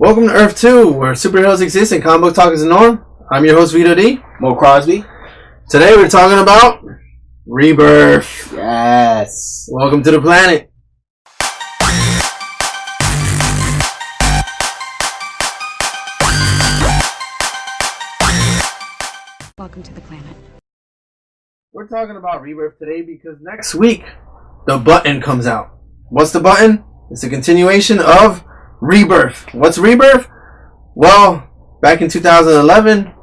Welcome to Earth 2, where superheroes exist and comic book talk is the norm. I'm your host, Vito D. Moe Crosby. Today we're talking about Rebirth. Yes. Welcome to the planet. Welcome to the planet. We're talking about Rebirth today because next week, the button comes out. What's the button? It's a continuation of Rebirth. What's Rebirth? Well, back in 2011,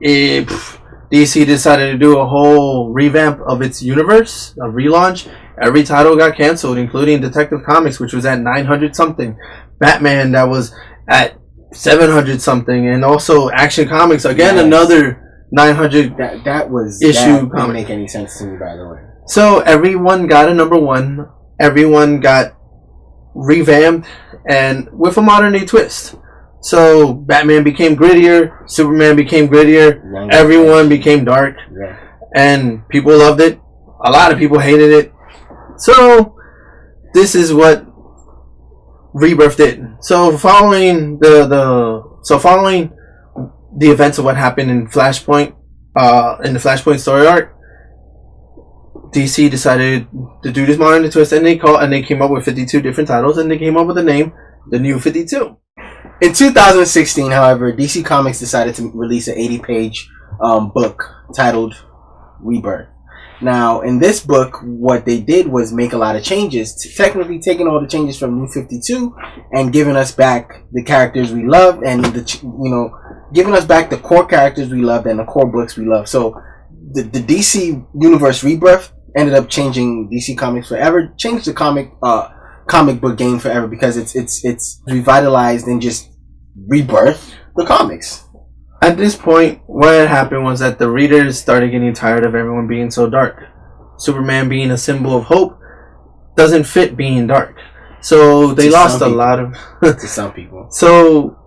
DC decided to do a whole revamp of its universe, a relaunch. Every title got canceled, including Detective Comics, which was at 900 something, Batman that was at 700 something, and also Action Comics, again, another 900 that was issue that comic. didn't make any sense to me, by the way. So everyone got a number one. Everyone got revamped and with a modern day twist. So Batman became grittier, Superman became grittier, everyone became dark, and people loved it. A lot of people hated it. So this is what Rebirth did. So following the events of what happened in Flashpoint, in the Flashpoint story arc, DC decided to do this modern twist, and they came up with 52 different titles, and they came up with the name, the New 52. In 2016, however, DC Comics decided to release an 80-page book titled Rebirth. Now, in this book, what they did was make a lot of changes, technically taking all the changes from New 52 and giving us back the characters we loved, and giving us back the core characters we loved and the core books we loved. So the DC Universe Rebirth ended up changing DC Comics forever, changed the comic book game forever, because it's revitalized and just rebirthed the comics. At this point, what happened was that the readers started getting tired of everyone being so dark. Superman being a symbol of hope doesn't fit being dark. So they lost a lot of to some people. So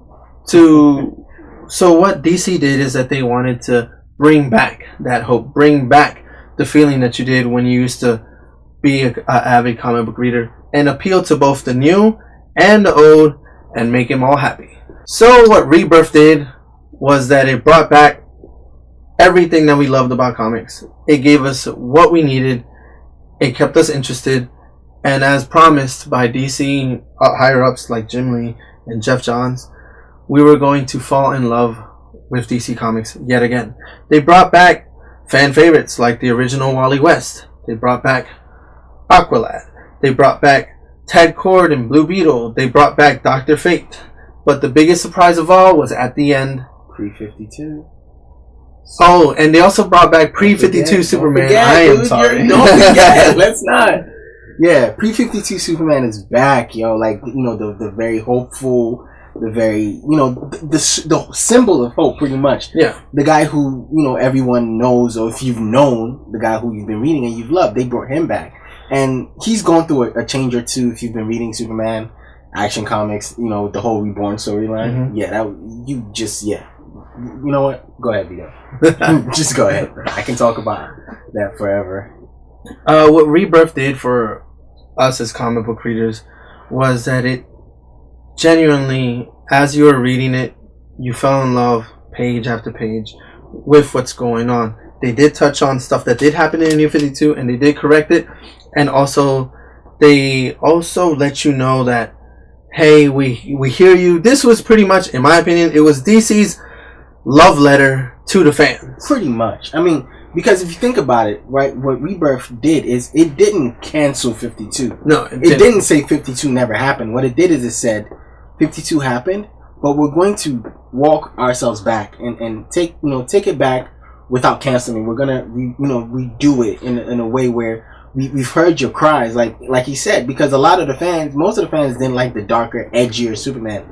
what DC did is that they wanted to bring back that hope, bring back the feeling that you did when you used to be an avid comic book reader, and appeal to both the new and the old and make them all happy. So what Rebirth did was that it brought back everything that we loved about comics. It gave us what we needed. It kept us interested. And as promised by DC higher-ups like Jim Lee and Jeff Johns, we were going to fall in love with DC Comics yet again. They brought back fan favorites like the original Wally West. They brought back Aqualad. They brought back Ted Kord and Blue Beetle. They brought back Dr. Fate. But the biggest surprise of all was at the end. Pre-52. Oh, and they also brought back Pre-52 Superman. I am sorry. Don't forget. Let's not. Yeah, Pre-52 Superman is back, yo. Like, the very hopeful, the very, the symbol of hope, pretty much. Yeah. The guy who, everyone knows, or if you've known, the guy who you've been reading and you've loved, they brought him back. And he's gone through a change or two if you've been reading Superman, Action Comics, the whole Reborn storyline. Mm-hmm. You know what? Go ahead, Vito. Just go ahead. I can talk about that forever. What Rebirth did for us as comic book readers was that it genuinely, as you were reading it, you fell in love page after page with what's going on. They did touch on stuff that did happen in the New 52, and they did correct it. And also, they also let you know that, hey, we hear you. This was pretty much, in my opinion, it was DC's love letter to the fans. Pretty much. I mean, because if you think about it, right, what Rebirth did is it didn't cancel 52. No, it didn't say 52 never happened. What it did is it said 52 happened, but we're going to walk ourselves back and take it back without canceling. We're gonna redo it in a way where we've heard your cries, like he said, because most of the fans didn't like the darker, edgier Superman.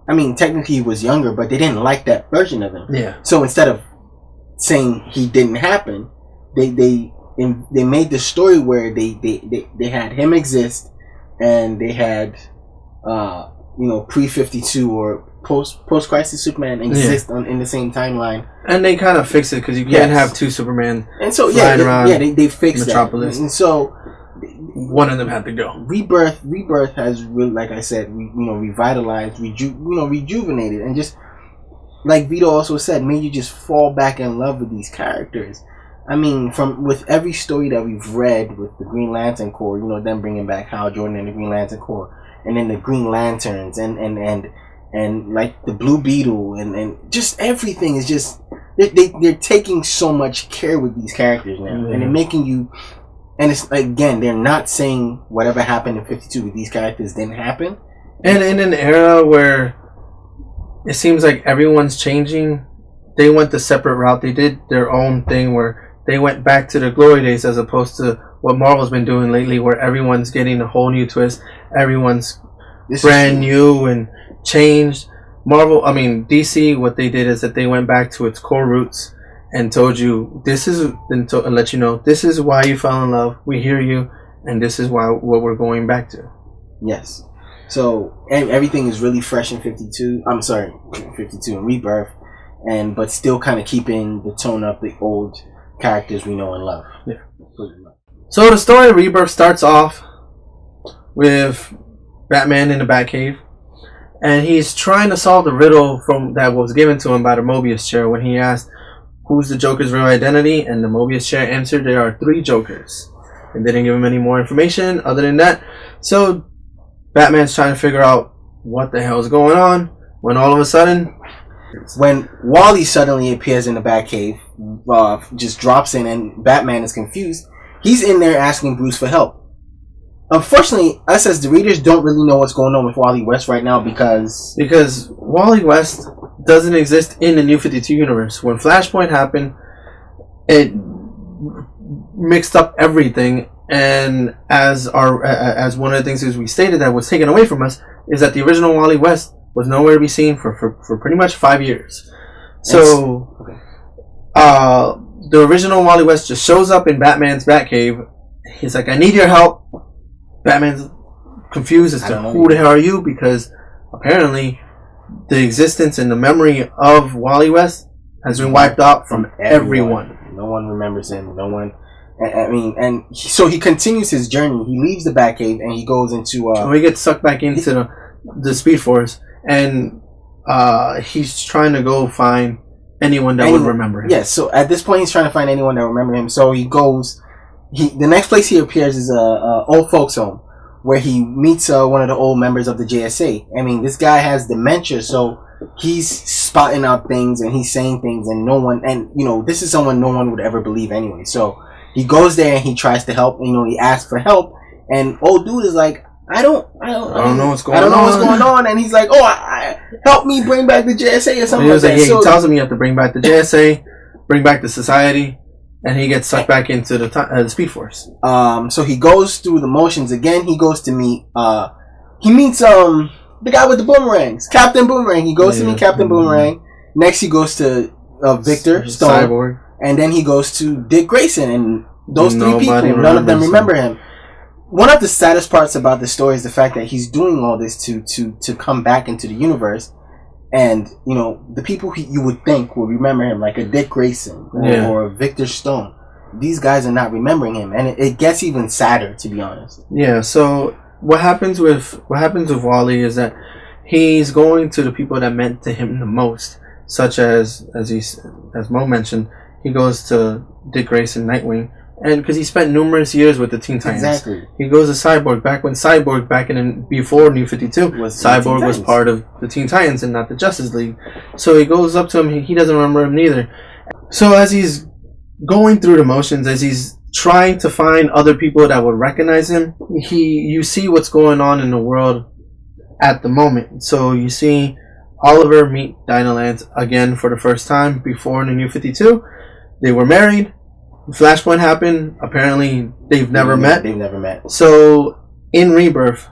I mean, technically he was younger, but they didn't like that version of him. Yeah. So instead of saying he didn't happen, they made the story where they had him exist, and they had pre-52 or post-crisis Superman exist in the same timeline. And they kind of fixed it because you can't have two Superman and so flying around they fixed Metropolis. that. And so one of them had to go. Rebirth has really, like I said, revitalized, rejuvenated, and just like Vito also said, made you just fall back in love with these characters. I mean, with every story that we've read with the Green Lantern Corps, them bringing back Hal Jordan and the Green Lantern Corps, and then the Green Lanterns, and like the Blue Beetle, and just everything is just they're taking so much care with these characters now, and they're making you. And it's again, they're not saying whatever happened in 52 with these characters didn't happen. And in an era where it seems like everyone's changing, they went the separate route. They did their own thing where they went back to the glory days as opposed to what Marvel's been doing lately, where everyone's getting a whole new twist. Everyone's brand new and changed. DC, what they did is that they went back to its core roots and told you and let you know this is why you fell in love. We hear you, and this is what we're going back to. Yes. So everything is really fresh in 52. I'm sorry, 52 in Rebirth, but still kind of keeping the tone of the old characters we know and love. Yeah. So the story of Rebirth starts off with Batman in the Batcave, and he's trying to solve the riddle that was given to him by the Mobius chair when he asked, "Who's the Joker's real identity?" And the Mobius chair answered, "There are 3 Jokers." And they didn't give him any more information other than that. So Batman's trying to figure out what the hell is going on when all of a sudden, when Wally suddenly appears in the Batcave, just drops in, and Batman is confused. He's in there asking Bruce for help. Unfortunately, us as the readers don't really know what's going on with Wally West right now because Wally West doesn't exist in the New 52 universe. When Flashpoint happened, it mixed up everything, and as one of the things we stated that was taken away from us is that the original Wally West was nowhere to be seen for pretty much 5 years. So the original Wally West just shows up in Batman's Batcave. He's like, "I need your help." Batman's confused as to who the hell are you, because apparently the existence and the memory of Wally West has been wiped out from everyone. No one remembers him. No one. So he continues his journey. He leaves the Batcave and he goes into. He gets sucked back into the Speed Force, and he's trying to go find anyone that would remember him. Yes. So at this point, he's trying to find anyone that remember him. So he goes. The next place he appears is a old folks home, where he meets one of the old members of the JSA. I mean, this guy has dementia, so he's spotting out things and he's saying things, and this is someone no one would ever believe anyway. So he goes there and he tries to help. He asks for help, and old dude is like, I don't know what's going on, and he's like, help me bring back the JSA or something like that. He tells him you have to bring back the JSA, bring back the society. And he gets sucked back into the Speed Force. So he goes through the motions again. He goes to meet. He meets the guy with the boomerangs, Captain Boomerang. He goes to meet Captain Boomerang. Next, he goes to Victor Stone, Cyborg, and then he goes to Dick Grayson. And those 3 people, none of them remember him. One of the saddest parts about the story is the fact that he's doing all this to come back into the universe. And, the people you would think would remember him, like a Dick Grayson or a Victor Stone, these guys are not remembering him. And it gets even sadder, to be honest. Yeah, so what happens with Wally is that he's going to the people that meant to him the most, such as Moe mentioned, he goes to Dick Grayson, Nightwing, and because he spent numerous years with the Teen Titans. Exactly. He goes to Cyborg before New 52. Cyborg was part of the Teen Titans and not the Justice League. So he goes up to him. He doesn't remember him neither. So as he's going through the motions, as he's trying to find other people that would recognize him, you see what's going on in the world at the moment. So you see Oliver meet Dinah Lance again for the first time before in the New 52. They were married. Flashpoint happened. Apparently, they've never met. So in Rebirth,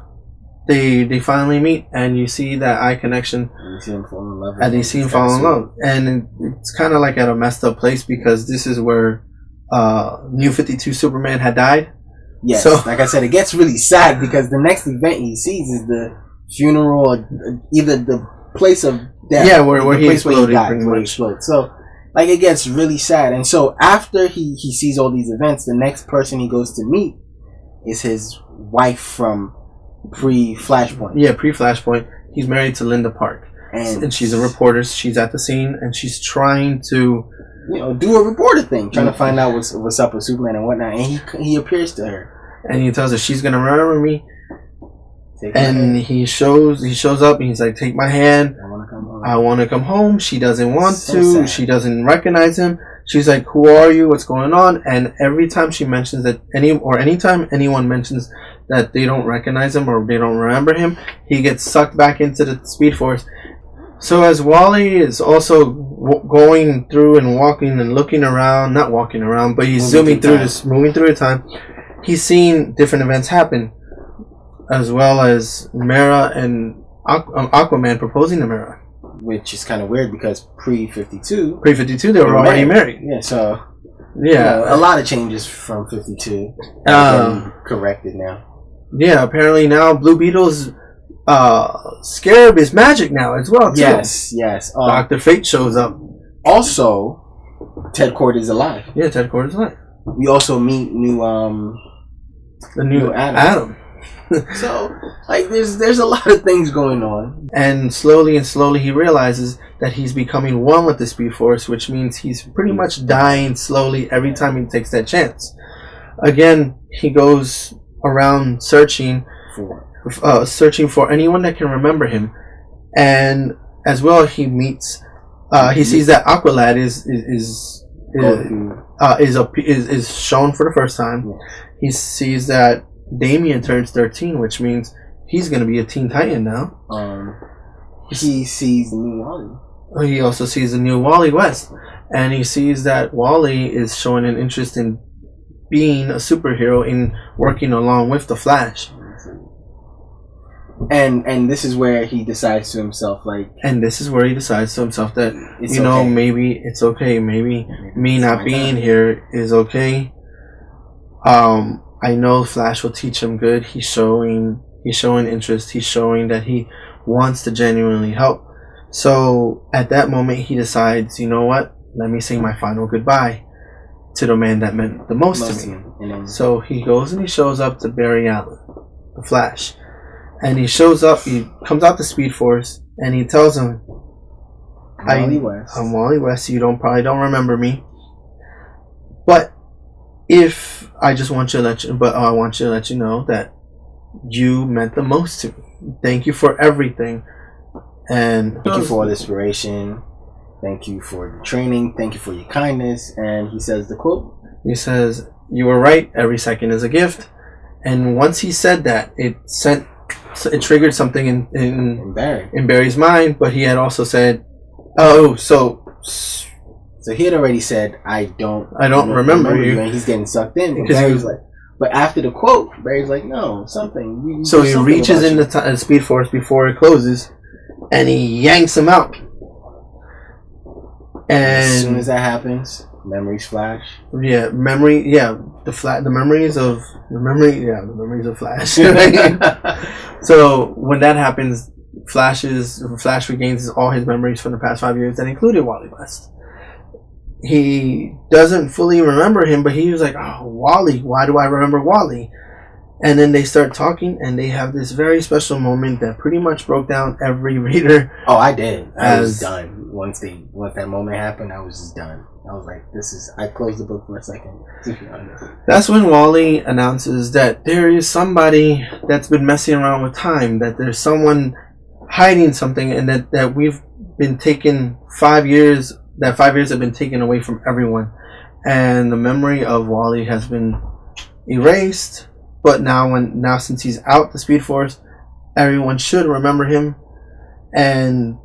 they finally meet, and you see that eye connection. And you see him fall in love. And it's kind of like at a messed up place because this is where New 52 Superman had died. Yes. So, like I said, it gets really sad because the next event he sees is the funeral, or either the place of death. Yeah, where he exploded. So. Like, it gets really sad. And so after he sees all these events, the next person he goes to meet is his wife from pre-Flashpoint. Yeah, pre-Flashpoint. He's married to Linda Park. And she's a reporter. She's at the scene, and she's trying to... do a reporter thing, trying to find out what's up with Superman and whatnot. And he appears to her. And he tells her, she's going to remember me. And he shows up, and he's like, take my hand. I want to come home. She doesn't want to. Sad. She doesn't recognize him. She's like, who are you? What's going on? And every time she mentions that anytime anyone mentions that they don't recognize him or they don't remember him, he gets sucked back into the Speed Force. So as Wally is also going through and walking and looking around, not walking around, but he's moving through the time, he's seeing different events happen, as well as Mera and Aquaman proposing to Mera. Which is kind of weird because pre-52 they were already married. Yeah, so a lot of changes from 52 corrected now. Yeah, apparently now Blue Beetle's scarab is magic now as well too. Yes. Dr. Fate shows up. Also, Ted Kord is alive. Yeah, Ted Kord is alive. We also meet new Adam. So, there's a lot of things going on. And slowly he realizes that he's becoming one with the Speed Force, which means he's pretty much dying slowly every time he takes that chance. Again, he goes around searching for anyone that can remember him. And as well, he meets... he sees that Aqualad is shown for the first time. He sees that Damian turns 13, which means he's going to be a Teen Titan now. He sees the new Wally. He also sees the new Wally West. And he sees that Wally is showing an interest in being a superhero, in working along with the Flash. And this is where he decides to himself, that maybe it's okay. Maybe me not being here is okay. I know Flash will teach him good. He's showing interest. He's showing that he wants to genuinely help. So at that moment, he decides, you know what? Let me say my final goodbye to the man that meant the most to me. So he goes and he shows up to Barry Allen, the Flash. And he shows up, he comes out the Speed Force, and he tells him, I'm Wally West, you probably don't remember me. But I want you to let you know that you meant the most to me. Thank you for everything. And thank you for all the inspiration. Thank you for the training. Thank you for your kindness. And he says the quote. He says, you were right. Every second is a gift. And once he said that, it triggered something in Barry's mind. But he had also said, so he had already said, I don't remember you. And he's getting sucked in. And Barry's like, but after the quote, Barry's like, no, something. So he reaches in the Speed Force before it closes, and he yanks him out. And as soon as that happens, memories flash. Yeah, the memories of Flash. So when that happens, Flash regains all his memories from the past 5 years that included Wally West. He doesn't fully remember him, but he was like, oh, Wally, why do I remember Wally? And then they start talking, and they have this very special moment that pretty much broke down every reader. Oh, I did. I was done. Once that moment happened, I was just done. I was like, I closed the book for a second, to be honest. That's when Wally announces that there is somebody that's been messing around with time, that there's someone hiding something, and that we've been taken 5 years, that 5 years have been taken away from everyone. And the memory of Wally has been erased. But now since he's out the Speed Force, everyone should remember him. And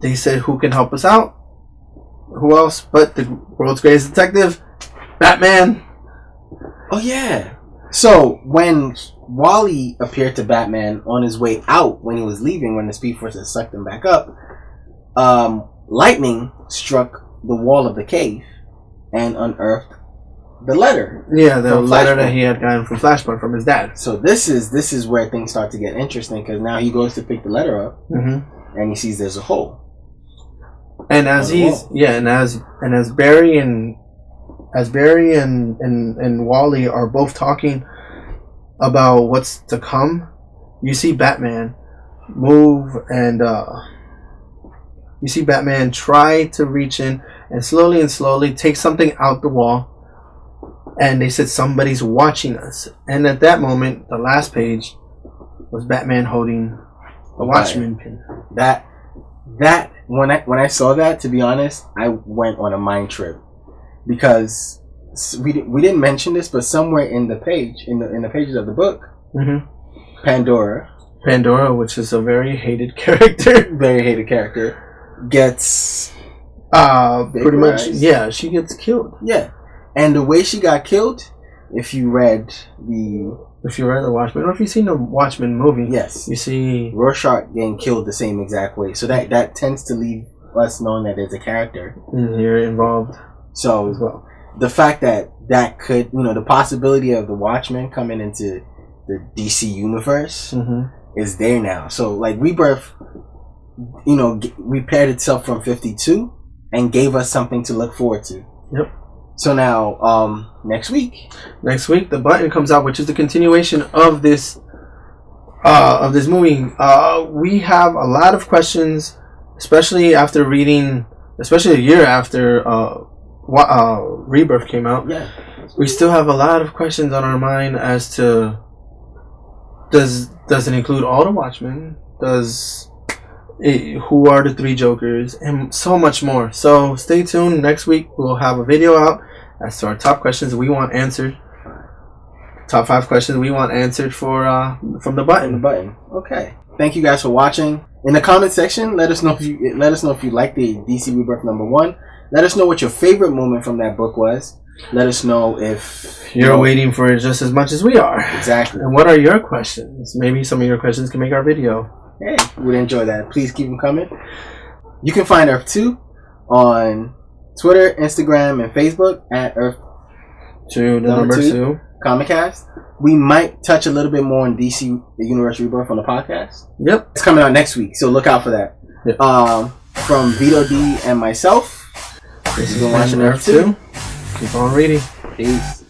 they said, who can help us out? Who else but the world's greatest detective, Batman? Oh yeah. So when Wally appeared to Batman on his way out, when he was leaving, when the Speed Force had sucked him back up, lightning struck the wall of the cave and unearthed the letter. Yeah, the letter that he had gotten from Flashpoint from his dad. So this is where things start to get interesting, because now he goes to pick the letter up, and he sees there's a hole. And as Barry and Wally are both talking, about what's to come, you see Batman move and you see Batman try to reach in and slowly take something out the wall. And they said somebody's watching us. And at that moment, the last page was Batman holding a Watchman pin. That when I saw that, to be honest, I went on a mind trip, because we didn't mention this, but somewhere in the pages of the book, Pandora, which is a very hated character, gets pretty much, she gets killed. Yeah, and the way she got killed, if you read the Watchmen, or if you've seen the Watchmen movie, yes, you see Rorschach getting killed the same exact way. So that tends to leave us knowing that there's a character in here involved. So as well, the fact that could, the possibility of the Watchmen coming into the DC universe is there now. So like Rebirth, repaired itself from 52 and gave us something to look forward to. Yep. So now, next week, the Button comes out, which is the continuation of this movie. We have a lot of questions, especially after reading, especially a year after Rebirth came out. Yeah. We still have a lot of questions on our mind as to does it include all the Watchmen? Who are the three Jokers, and so much more. So stay tuned. Next week we'll have a video out as to our top questions we want answered. Top 5 questions we want answered from the Button. Okay. Thank you guys for watching. In the comment section, let us know if you like the DC Rebirth #1. Let us know what your favorite moment from that book was. Let us know if you're waiting for it just as much as we are. Exactly. And what are your questions? Maybe some of your questions can make our video. Hey, we'd enjoy that. Please keep them coming. You can find Earth 2 on Twitter, Instagram, and Facebook at Earth 2, the number 2. Comicast. We might touch a little bit more on DC, the Universe Rebirth on the podcast. Yep. It's coming out next week, so look out for that. Yep. From Vito D and myself, this is watching Earth 2. Keep on reading. Peace.